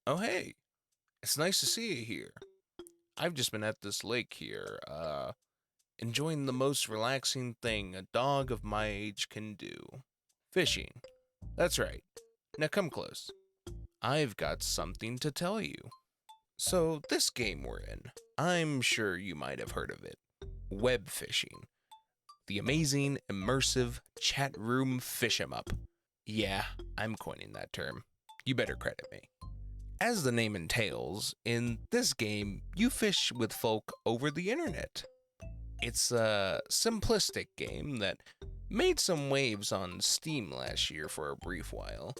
Oh, hey, it's nice to see you here. I've just been at this lake here, enjoying the most relaxing thing a dog of my age can do fishing. That's right. Now come close. I've got something to tell you. So, this game we're in, I'm sure you might have heard of it web fishing. The amazing, immersive chat room fish 'em up. Yeah, I'm coining that term. You better credit me. As the name entails, in this game, you fish with folk over the internet. It's a simplistic game that made some waves on Steam last year for a brief while.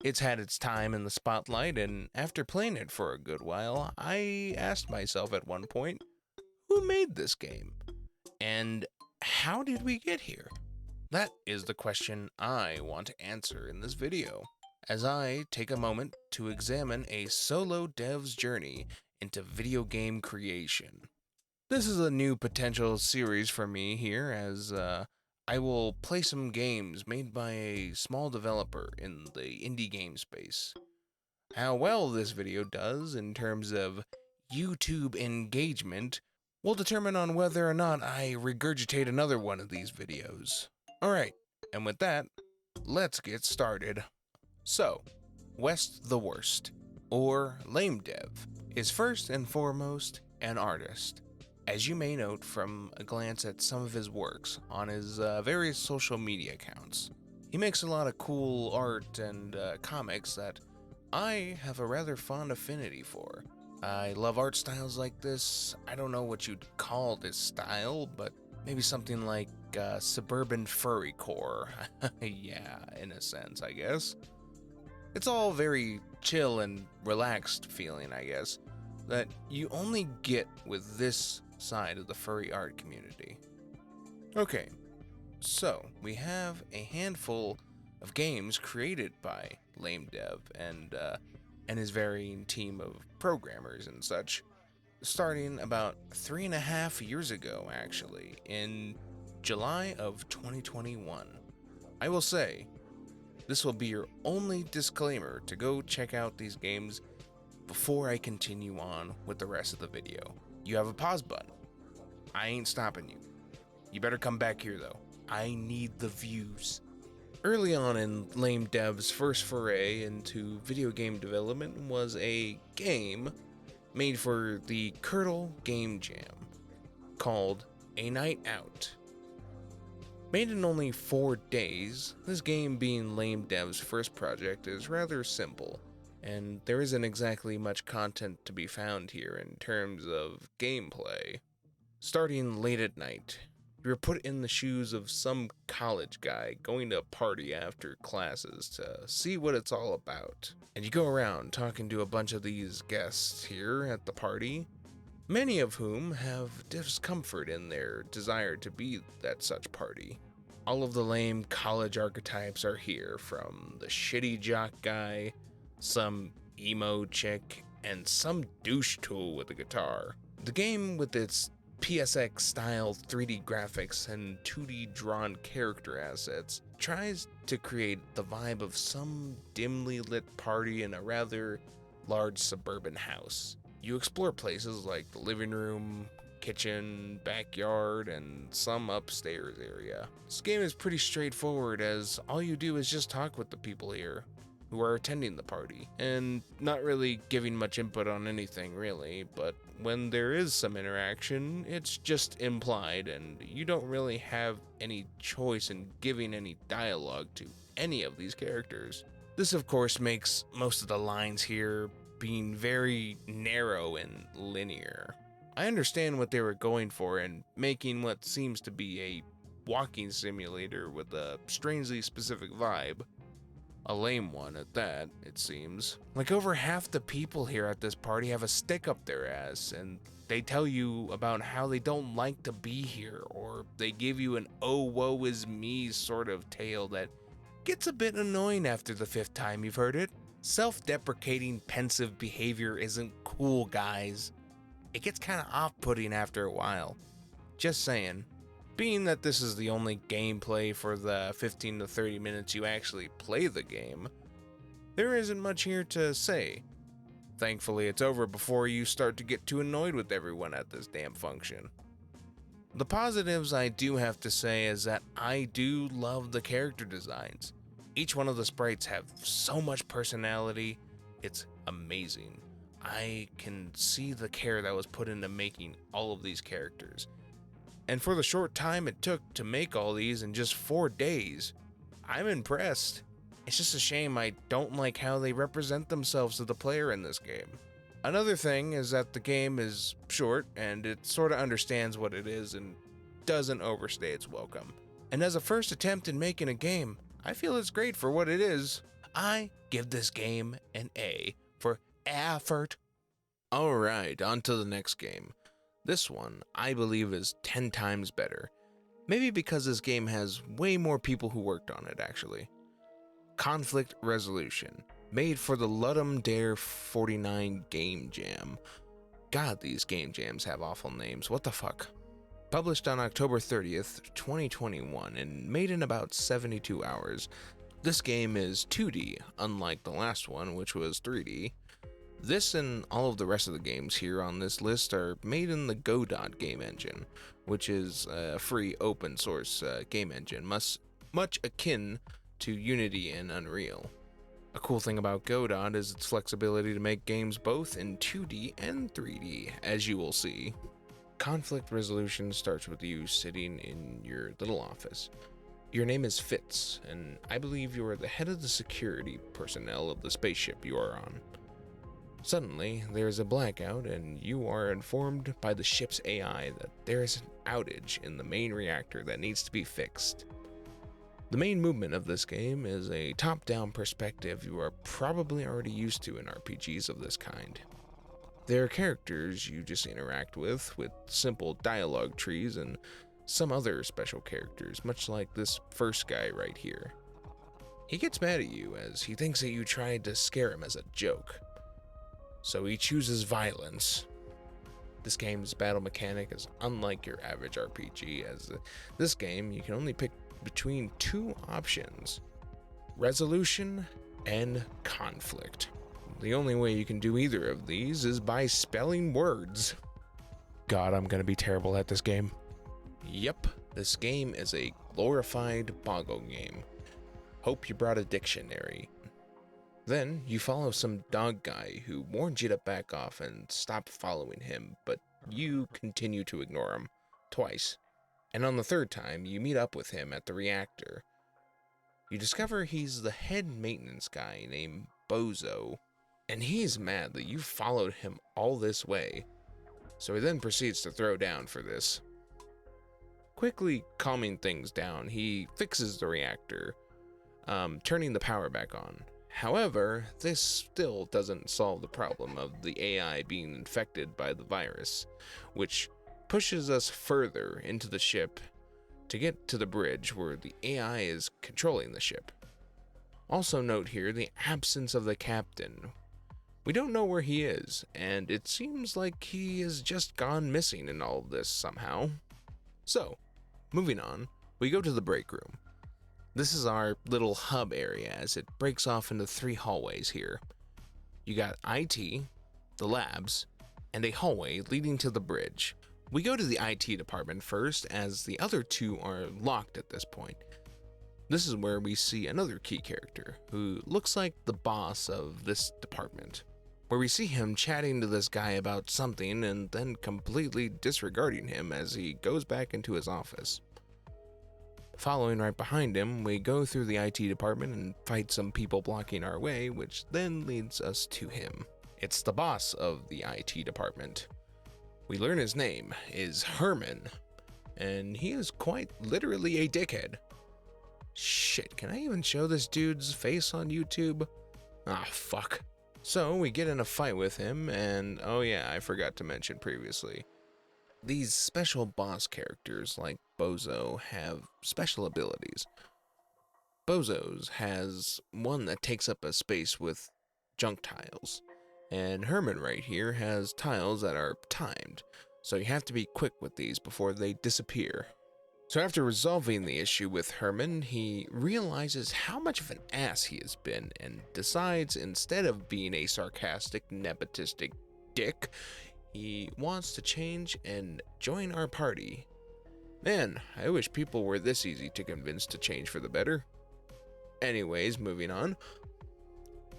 It's had its time in the spotlight, and after playing it for a good while, I asked myself at one point, who made this game? And how did we get here? That is the question I want to answer in this video, as I take a moment to examine a solo dev's journey into video game creation. This is a new potential series for me here, as I will play some games made by a small developer in the indie game space. How well this video does in terms of YouTube engagement will determine on whether or not I regurgitate another one of these videos. Alright, and with that, let's get started. So, West the Worst, or LameDev, is first and foremost an artist. As you may note from a glance at some of his works on his various social media accounts, he makes a lot of cool art and comics that I have a rather fond affinity for. I love art styles like this. I don't know what you'd call this style, but maybe something like suburban furrycore. Yeah, in a sense, I guess. It's all very chill and relaxed feeling, I guess, that you only get with this side of the furry art community. Okay, so we have a handful of games created by LameDev and his varying team of programmers and such, starting about 3.5 years ago, actually, in July of 2021. I will say, this will be your only disclaimer to go check out these games before I continue on with the rest of the video. You have a pause button. I ain't stopping you. You better come back here though. I need the views. Early on in LameDev's first foray into video game development was a game made for the Curdle Game Jam called A Night Out. Made in only 4 days, this game being LameDev's first project is rather simple, and there isn't exactly much content to be found here in terms of gameplay. Starting late at night, you're put in the shoes of some college guy going to a party after classes to see what it's all about. And you go around talking to a bunch of these guests here at the party, many of whom have discomfort in their desire to be at such party. All of the lame college archetypes are here, from the shitty jock guy, some emo chick, and some douche tool with a guitar. The game, with its PSX style 3D graphics and 2D drawn character assets, tries to create the vibe of some dimly lit party in a rather large suburban house. You explore places like the living room, kitchen, backyard, and some upstairs area. This game is pretty straightforward, as all you do is just talk with the people here who are attending the party, and not really giving much input on anything really, but when there is some interaction, it's just implied, and you don't really have any choice in giving any dialogue to any of these characters. This of course makes most of the lines here being very narrow and linear. I understand what they were going for in making what seems to be a walking simulator with a strangely specific vibe. A lame one at that, it seems. Like, over half the people here at this party have a stick up their ass, and they tell you about how they don't like to be here, or they give you an oh woe is me sort of tale that gets a bit annoying after the 5th time you've heard it. Self-deprecating, pensive behavior isn't cool, guys. It gets kinda off-putting after a while. Just saying. Being that this is the only gameplay for the 15 to 30 minutes you actually play the game, there isn't much here to say. Thankfully, it's over before you start to get too annoyed with everyone at this damn function. The positives I do have to say is that I do love the character designs. Each one of the sprites have so much personality, it's amazing. I can see the care that was put into making all of these characters. And for the short time it took to make all these in just 4 days, I'm impressed. It's just a shame I don't like how they represent themselves to the player in this game. Another thing is that the game is short and it sort of understands what it is and doesn't overstay its welcome. And as a first attempt in making a game, I feel it's great for what it is. I give this game an A for effort. Alright, on to the next game. This one, I believe, is 10 times better. Maybe because this game has way more people who worked on it, actually. Conflict Resolution, made for the Ludum Dare 49 Game Jam. God, these game jams have awful names, what the fuck? Published on October 30th, 2021, and made in about 72 hours. This game is 2D, unlike the last one, which was 3D. This and all of the rest of the games here on this list are made in the Godot game engine, which is a free open source game engine, much akin to Unity and Unreal. A cool thing about Godot is its flexibility to make games both in 2D and 3D, as you will see. Conflict resolution starts with you sitting in your little office. Your name is Fitz, and I believe you are the head of the security personnel of the spaceship you are on. Suddenly, there is a blackout, and you are informed by the ship's AI that there is an outage in the main reactor that needs to be fixed. The main movement of this game is a top-down perspective you are probably already used to in RPGs of this kind. There are characters you just interact with simple dialogue trees and some other special characters, much like this first guy right here. He gets mad at you as he thinks that you tried to scare him as a joke. So he chooses violence. This game's battle mechanic is unlike your average RPG, as this game you can only pick between 2 options: resolution and conflict. The only way you can do either of these is by spelling words. God, I'm gonna be terrible at this game. Yep, this game is a glorified boggle game. Hope you brought a dictionary. Then you follow some dog guy who warned you to back off and stop following him, but you continue to ignore him twice. And on the 3rd time, you meet up with him at the reactor. You discover he's the head maintenance guy named Bozo, and he's mad that you followed him all this way. So he then proceeds to throw down for this. Quickly calming things down, he fixes the reactor, turning the power back on. However, this still doesn't solve the problem of the AI being infected by the virus, which pushes us further into the ship to get to the bridge where the AI is controlling the ship. Also note here the absence of the captain. We don't know where he is, and it seems like he has just gone missing in all of this somehow. So, moving on, we go to the break room. This is our little hub area as it breaks off into 3 hallways here. You got IT, the labs, and a hallway leading to the bridge. We go to the IT department first, as the other 2 are locked at this point. This is where we see another key character, who looks like the boss of this department, where we see him chatting to this guy about something and then completely disregarding him as he goes back into his office. Following right behind him, we go through the IT department and fight some people blocking our way, which then leads us to him. It's the boss of the IT department. We learn his name is Herman, and he is quite literally a dickhead. Shit, can I even show this dude's face on YouTube? Ah, fuck. So we get in a fight with him, and oh yeah, I forgot to mention previously. These special boss characters like Bozo have special abilities. Bozo's has one that takes up a space with junk tiles, and Herman right here has tiles that are timed, so you have to be quick with these before they disappear. So after resolving the issue with Herman, he realizes how much of an ass he has been and decides instead of being a sarcastic, nepotistic dick, he wants to change and join our party. Man, I wish people were this easy to convince to change for the better. Anyways, moving on.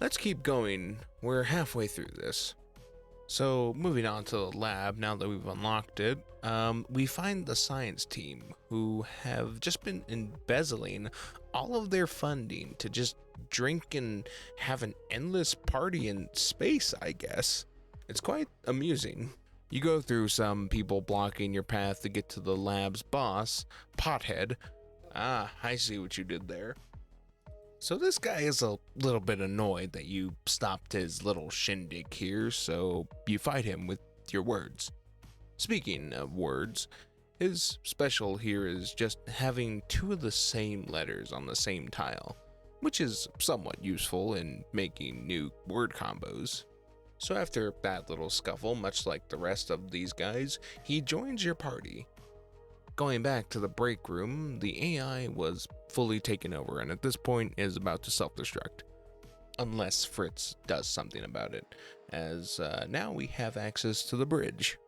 Let's keep going. We're halfway through this. So, moving on to the lab, now that we've unlocked it, we find the science team who have just been embezzling all of their funding to just drink and have an endless party in space, I guess. It's quite amusing. You go through some people blocking your path to get to the lab's boss, Pothead. Ah, I see what you did there. So this guy is a little bit annoyed that you stopped his little shindig here, so you fight him with your words. Speaking of words, his special here is just having two of the same letters on the same tile, which is somewhat useful in making new word combos. So after that little scuffle, much like the rest of these guys, he joins your party. Going back to the break room, the AI was fully taken over and at this point is about to self-destruct. Unless Fritz does something about it, as now we have access to the bridge.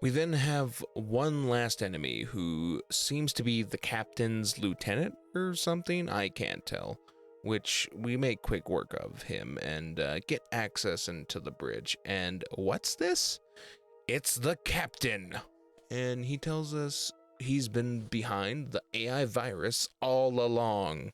We then have one last enemy who seems to be the captain's lieutenant or something, I can't tell, which we make quick work of him and get access into the bridge. And what's this? It's the captain! And he tells us he's been behind the AI virus all along.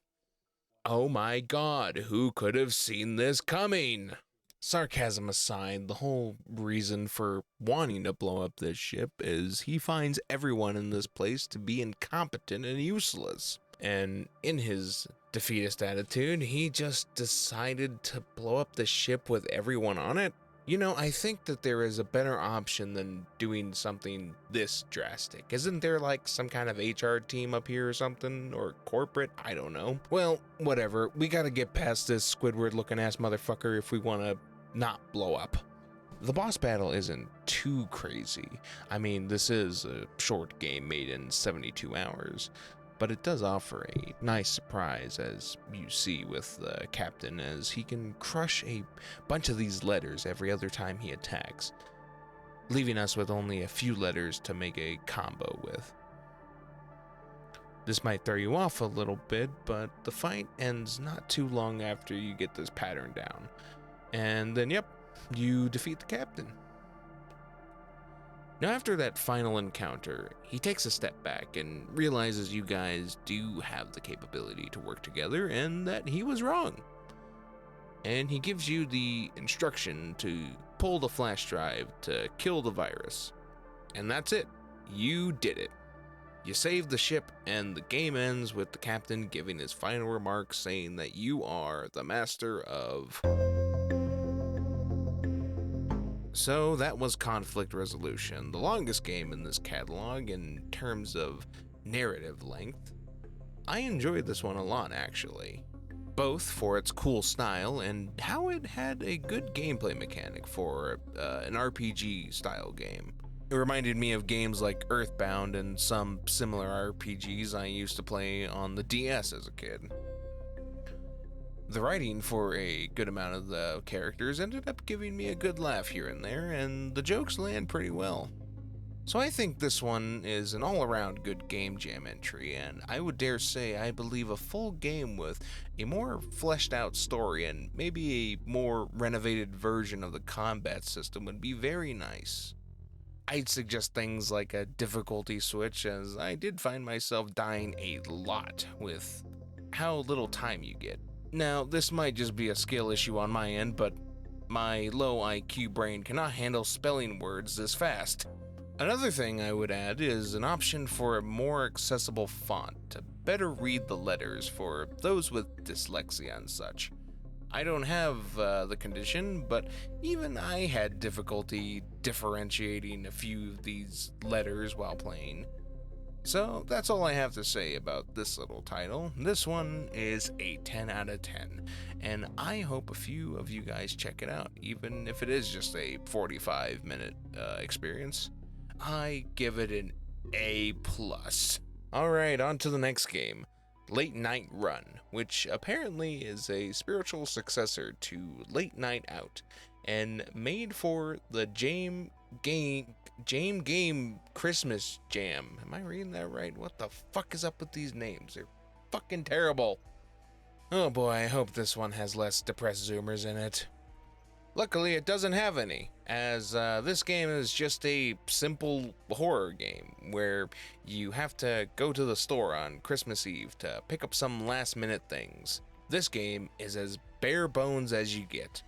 Oh my god, who could have seen this coming? Sarcasm aside, the whole reason for wanting to blow up this ship is he finds everyone in this place to be incompetent and useless. And in his defeatist attitude, he just decided to blow up the ship with everyone on it. You know, I think that there is a better option than doing something this drastic. Isn't there like some kind of HR team up here or something? Or corporate? I don't know. Well, whatever. We gotta get past this Squidward looking ass motherfucker if we wanna not blow up. The boss battle isn't too crazy. I mean, this is a short game made in 72 hours. But it does offer a nice surprise, as you see with the captain, as he can crush a bunch of these letters every other time he attacks, leaving us with only a few letters to make a combo with. This might throw you off a little bit, but the fight ends not too long after you get this pattern down. And then, yep, you defeat the captain. Now after that final encounter, he takes a step back and realizes you guys do have the capability to work together and that he was wrong. And he gives you the instruction to pull the flash drive to kill the virus. And that's it. You did it. You saved the ship and the game ends with the captain giving his final remarks saying that you are the master of... So that was Conflict Resolution, the longest game in this catalog in terms of narrative length. I enjoyed this one a lot actually, both for its cool style and how it had a good gameplay mechanic for an RPG style game. It reminded me of games like Earthbound and some similar RPGs I used to play on the DS as a kid. The writing for a good amount of the characters ended up giving me a good laugh here and there, and the jokes land pretty well. So I think this one is an all-around good game jam entry, and I would dare say I believe a full game with a more fleshed out story and maybe a more renovated version of the combat system would be very nice. I'd suggest things like a difficulty switch, as I did find myself dying a lot with how little time you get. Now, this might just be a skill issue on my end, but my low IQ brain cannot handle spelling words this fast. Another thing I would add is an option for a more accessible font to better read the letters for those with dyslexia and such. I don't have the condition, but even I had difficulty differentiating a few of these letters while playing. So that's all I have to say about this little title. This one is a 10 out of 10, and I hope a few of you guys check it out, even if it is just a 45-minute experience. I give it an A+. Alright, on to the next game. Late Night Run, which apparently is a spiritual successor to Late Night Out, and made for the Jame Game Christmas Jam. Am I reading that right? What the fuck is up with these names? They're fucking terrible. Oh boy, I hope this one has less depressed zoomers in it. Luckily, it doesn't have any, as this game is just a simple horror game where you have to go to the store on Christmas Eve to pick up some last-minute things. This game is as bare bones as you get.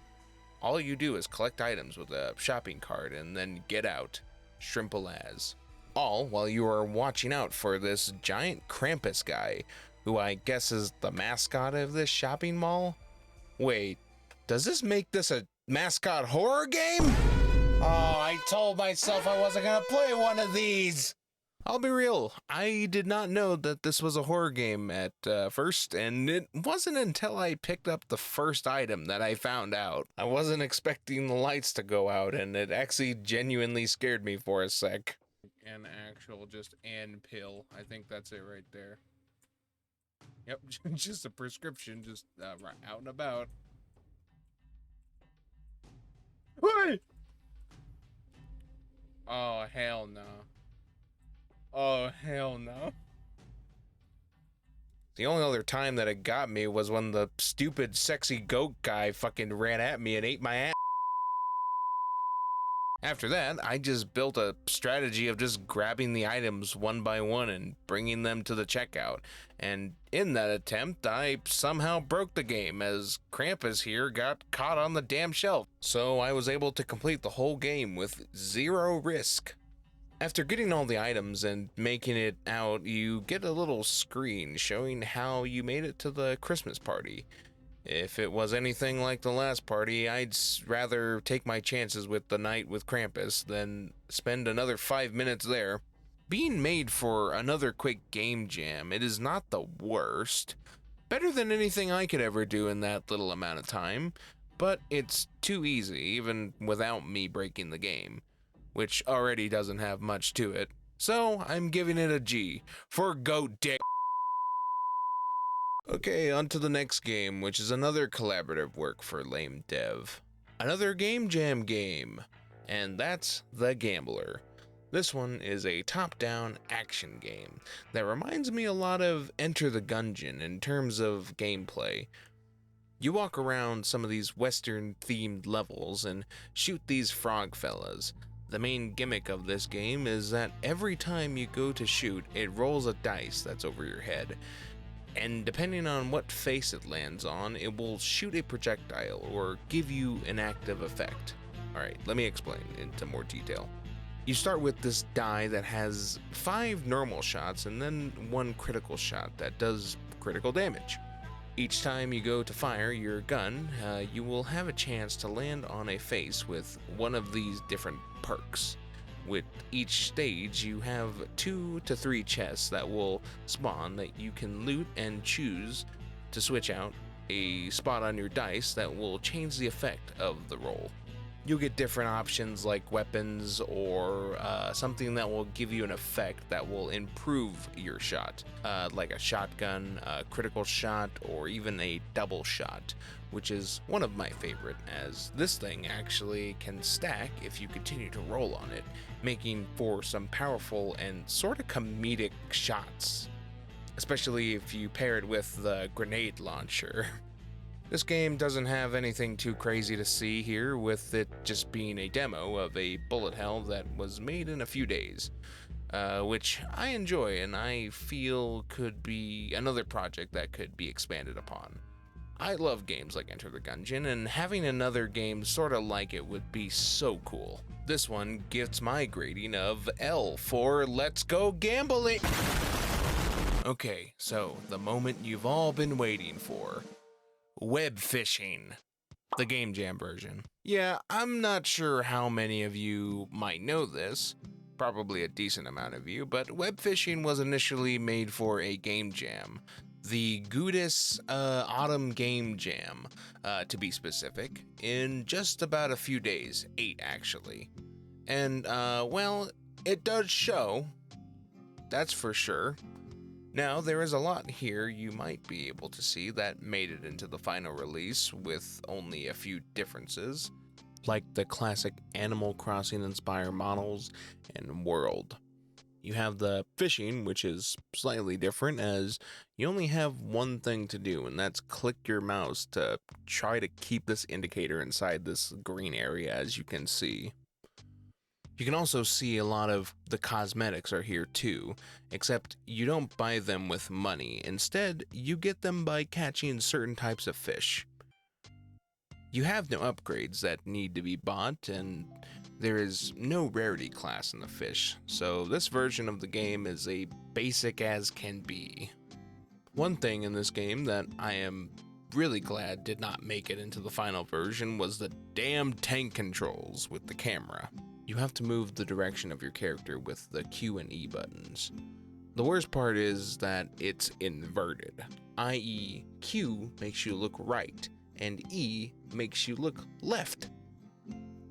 All you do is collect items with a shopping cart and then get out, shrimple as. All while you are watching out for this giant Krampus guy, who I guess is the mascot of this shopping mall? Wait, does this make this a mascot horror game? Oh, I told myself I wasn't gonna play one of these. I'll be real, I did not know that this was a horror game at first, and it wasn't until I picked up the first item that I found out. I wasn't expecting the lights to go out, and it actually genuinely scared me for a sec. An actual just an pill. I think that's it right there. Yep, just a prescription, just out and about. Wait! Oh, hell no. Oh, hell no. The only other time that it got me was when the stupid sexy goat guy fucking ran at me and ate my ass. After that, I just built a strategy of just grabbing the items one by one and bringing them to the checkout. And in that attempt, I somehow broke the game as Krampus here got caught on the damn shelf. So I was able to complete the whole game with zero risk. After getting all the items and making it out, you get a little screen showing how you made it to the Christmas party. If it was anything like the last party, I'd rather take my chances with the night with Krampus than spend another 5 minutes there. Being made for another quick game jam, it is not the worst. Better than anything I could ever do in that little amount of time, but it's too easy even without me breaking the game, which already doesn't have much to it. So I'm giving it a G for goat dick. Okay, on to the next game, which is another collaborative work for LameDev. Another game jam game, and that's The Gambler. This one is a top-down action game that reminds me a lot of Enter the Gungeon in terms of gameplay. You walk around some of these Western-themed levels and shoot these frog fellas. The main gimmick of this game is that every time you go to shoot, it rolls a dice that's over your head. And depending on what face it lands on, it will shoot a projectile or give you an active effect. Alright, let me explain into more detail. You start with this die that has 5 normal shots and then 1 critical shot that does critical damage. Each time you go to fire your gun, you will have a chance to land on a face with one of these different perks. With each stage, you have 2 to 3 chests that will spawn that you can loot and choose to switch out a spot on your dice that will change the effect of the roll. You'll get different options like weapons or something that will give you an effect that will improve your shot, like a shotgun, a critical shot, or even a double shot, which is one of my favorite, as this thing actually can stack if you continue to roll on it, making for some powerful and sort of comedic shots, especially if you pair it with the grenade launcher. This game doesn't have anything too crazy to see here, with it just being a demo of a bullet hell that was made in a few days, which I enjoy and I feel could be another project that could be expanded upon. I love games like Enter the Gungeon, and having another game sorta like it would be so cool. This one gets my grading of L for Let's Go Gambling! Okay, so the moment you've all been waiting for. Webfishing, the game jam version. Yeah, I'm not sure how many of you might know this, probably a decent amount of you, but Webfishing was initially made for a game jam. The Goodis Autumn Game Jam, to be specific, in just about a few days, 8 actually. And, well, it does show, that's for sure. Now, there is a lot here you might be able to see that made it into the final release with only a few differences, like the classic Animal Crossing inspired models and world. You have the fishing, which is slightly different as you only have one thing to do, and that's click your mouse to try to keep this indicator inside this green area, as you can see. You can also see a lot of the cosmetics are here too, except you don't buy them with money. Instead, you get them by catching certain types of fish. You have no upgrades that need to be bought, and there is no rarity class in the fish, so this version of the game is a basic as can be. One thing in this game that I am really glad did not make it into the final version was the damn tank controls with the camera. You have to move the direction of your character with the Q and E buttons. The worst part is that it's inverted, i.e. Q makes you look right, and E makes you look left.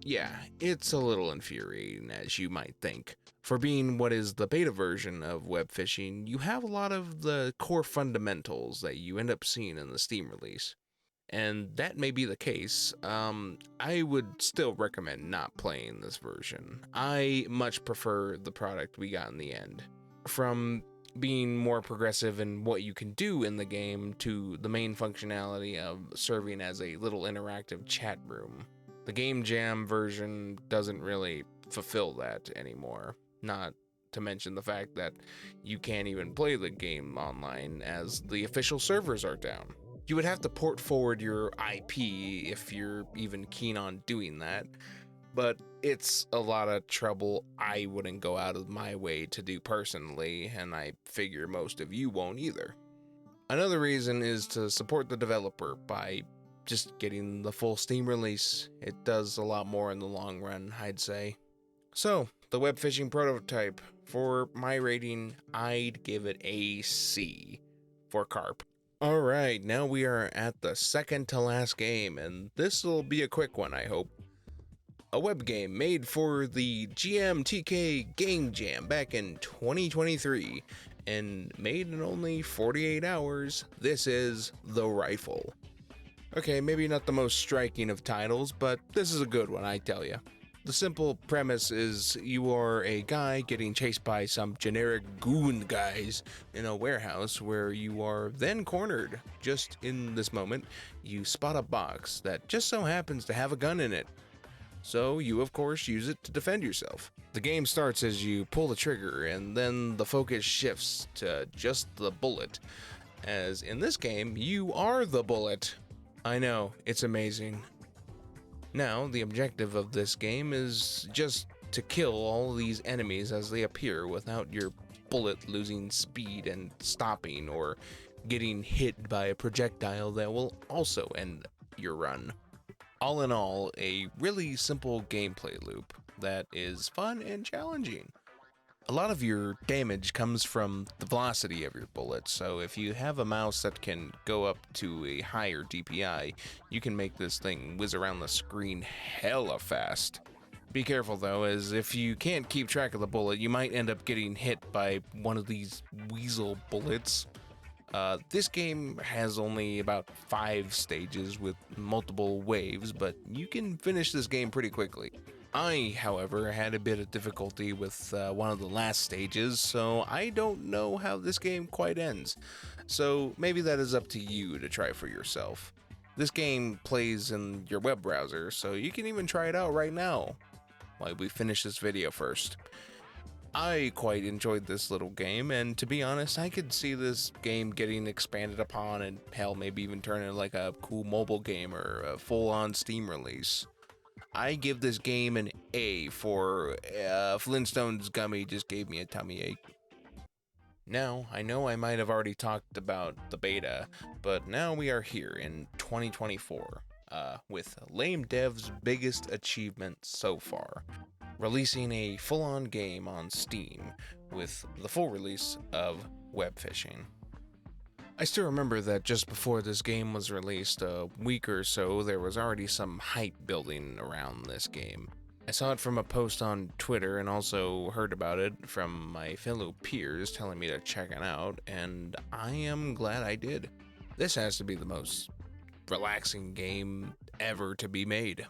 Yeah, it's a little infuriating, as you might think. For being what is the beta version of web fishing, you have a lot of the core fundamentals that you end up seeing in the Steam release. And that may be the case. I would still recommend not playing this version. I much prefer the product we got in the end. From being more progressive in what you can do in the game to the main functionality of serving as a little interactive chat room. The Game Jam version doesn't really fulfill that anymore. Not to mention the fact that you can't even play the game online as the official servers are down. You would have to port forward your IP if you're even keen on doing that, but it's a lot of trouble I wouldn't go out of my way to do personally, and I figure most of you won't either. Another reason is to support the developer by just getting the full Steam release. It does a lot more in the long run, I'd say. So, the web fishing prototype, for my rating, I'd give it a C for carp. Alright, now we are at the second to last game, and this will be a quick one, I hope. A web game made for the GMTK Game Jam back in 2023, and made in only 48 hours. This is The Rifle. Okay, maybe not the most striking of titles, but this is a good one, I tell ya. The simple premise is you are a guy getting chased by some generic goon guys in a warehouse where you are then cornered. Just in this moment, you spot a box that just so happens to have a gun in it. So you of course use it to defend yourself. The game starts as you pull the trigger and then the focus shifts to just the bullet. As in this game, you are the bullet. I know, it's amazing. Now, the objective of this game is just to kill all these enemies as they appear without your bullet losing speed and stopping or getting hit by a projectile that will also end your run. All in all, a really simple gameplay loop that is fun and challenging. A lot of your damage comes from the velocity of your bullets, so if you have a mouse that can go up to a higher DPI, you can make this thing whiz around the screen hella fast. Be careful though, as if you can't keep track of the bullet, you might end up getting hit by one of these weasel bullets. This game has only about 5 stages with multiple waves, but you can finish this game pretty quickly. I, however, had a bit of difficulty with one of the last stages, so I don't know how this game quite ends. So maybe that is up to you to try for yourself. This game plays in your web browser, so you can even try it out right now, while we finish this video first. I quite enjoyed this little game, and to be honest, I could see this game getting expanded upon and hell, maybe even turn into like a cool mobile game or a full-on Steam release. I give this game an A for Flintstone's gummy just gave me a tummy ache. Now, I know I might have already talked about the beta, but now we are here in 2024 with LameDev's biggest achievement so far, releasing a full-on game on Steam with the full release of web fishing. I still remember that just before this game was released, a week or so, there was already some hype building around this game. I saw it from a post on Twitter and also heard about it from my fellow peers telling me to check it out, and I am glad I did. This has to be the most relaxing game ever to be made.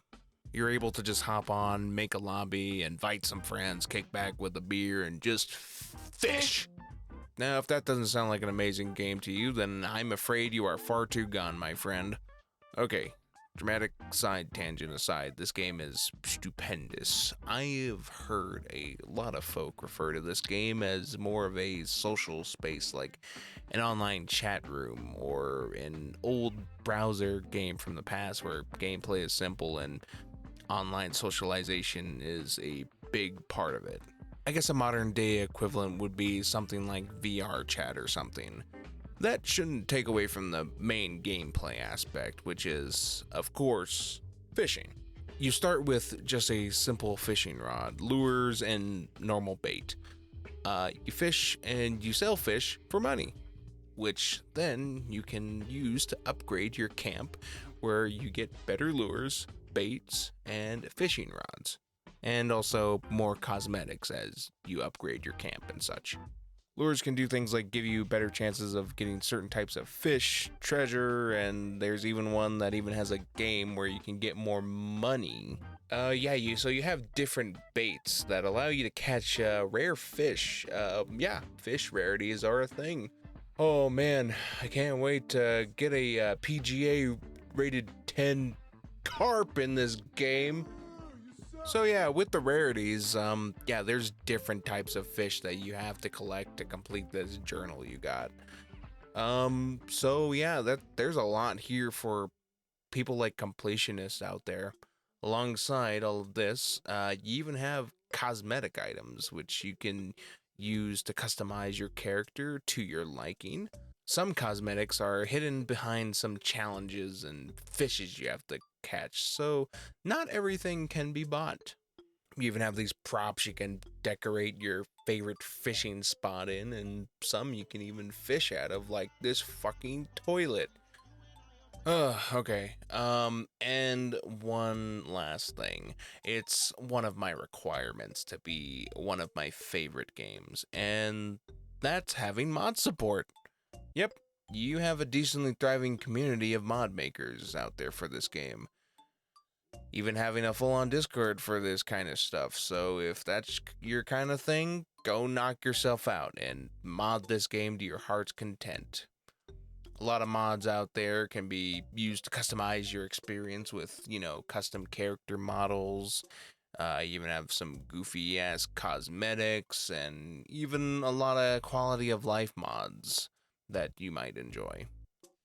You're able to just hop on, make a lobby, invite some friends, kick back with a beer, and just fish. Now, if that doesn't sound like an amazing game to you, then I'm afraid you are far too gone, my friend. Okay, dramatic side tangent aside, this game is stupendous. I've heard a lot of folk refer to this game as more of a social space, like an online chat room or an old browser game from the past where gameplay is simple and online socialization is a big part of it. I guess a modern day equivalent would be something like VR chat or something. That shouldn't take away from the main gameplay aspect, which is, of course, fishing. You start with just a simple fishing rod, lures, and normal bait. You fish and you sell fish for money, which then you can use to upgrade your camp, where you get better lures, baits, and fishing rods, and also more cosmetics as you upgrade your camp and such. Lures can do things like give you better chances of getting certain types of fish, treasure, and there's even one that even has a game where you can get more money. So you have different baits that allow you to catch rare fish. Fish rarities are a thing. Oh man, I can't wait to get a PGA rated 10 carp in this game. So yeah, with the rarities, there's different types of fish that you have to collect to complete this journal you got. There's a lot here for people like completionists out there. Alongside all of this, you even have cosmetic items, which you can use to customize your character to your liking. Some cosmetics are hidden behind some challenges and fishes you have to catch, so not everything can be bought. You even have these props you can decorate your favorite fishing spot in, and some you can even fish out of, like this fucking toilet. Okay. And one last thing. It's one of my requirements to be one of my favorite games, and that's having mod support. Yep, you have a decently thriving community of mod makers out there for this game. Even having a full-on Discord for this kind of stuff, so if that's your kind of thing, go knock yourself out and mod this game to your heart's content. A lot of mods out there can be used to customize your experience with, custom character models. You even have some goofy-ass cosmetics, and even a lot of quality of life mods that you might enjoy.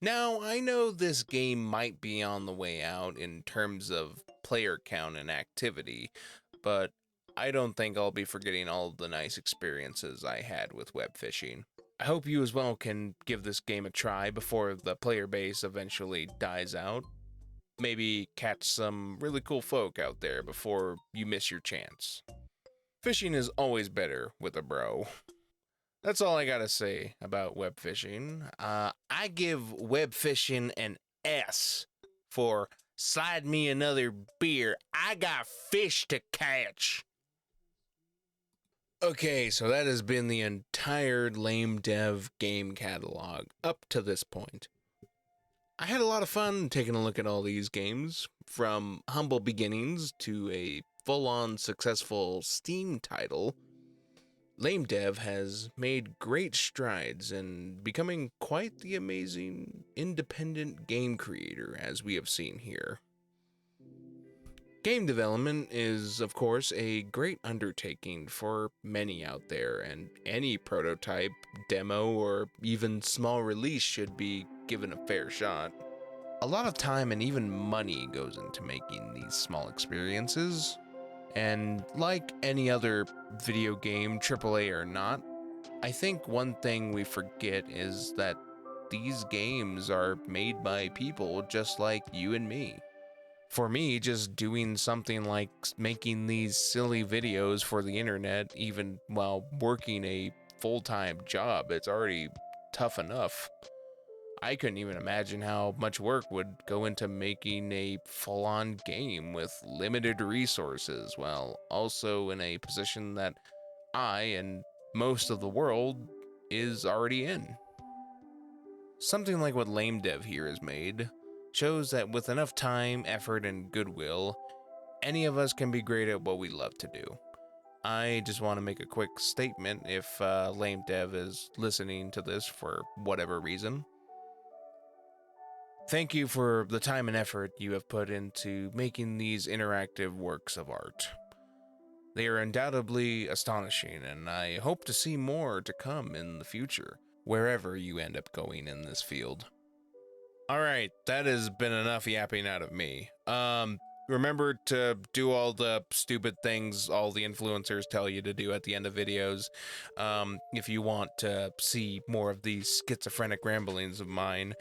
Now, I know this game might be on the way out in terms of player count and activity, but I don't think I'll be forgetting all of the nice experiences I had with web fishing. I hope you as well can give this game a try before the player base eventually dies out. Maybe catch some really cool folk out there before you miss your chance. Fishing is always better with a bro. That's all I gotta say about web fishing. I give web fishing an S for slide me another beer. I got fish to catch. Okay, so that has been the entire LameDev game catalog up to this point. I had a lot of fun taking a look at all these games, from humble beginnings to a full-on successful Steam title. LameDev has made great strides in becoming quite the amazing independent game creator, as we have seen here. Game development is, of course, a great undertaking for many out there, and any prototype, demo, or even small release should be given a fair shot. A lot of time and even money goes into making these small experiences, and like any other video game, AAA or not, I think one thing we forget is that these games are made by people just like you and me. For me, just doing something like making these silly videos for the internet, even while working a full-time job, it's already tough enough. I couldn't even imagine how much work would go into making a full-on game with limited resources, while also in a position that I and most of the world is already in. Something like what LameDev here has made shows that with enough time, effort, and goodwill, any of us can be great at what we love to do. I just want to make a quick statement if LameDev is listening to this for whatever reason. Thank you for the time and effort you have put into making these interactive works of art. They are undoubtedly astonishing, and I hope to see more to come in the future, wherever you end up going in this field. Alright, that has been enough yapping out of me. Remember to do all the stupid things all the influencers tell you to do at the end of videos. If you want to see more of these schizophrenic ramblings of mine.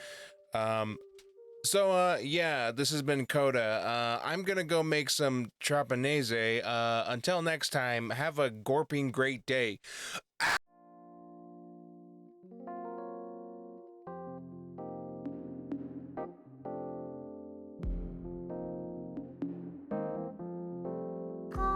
Yeah, this has been Koda. I'm gonna go make some trapanese. Until next time, have a gorping great day. Koda,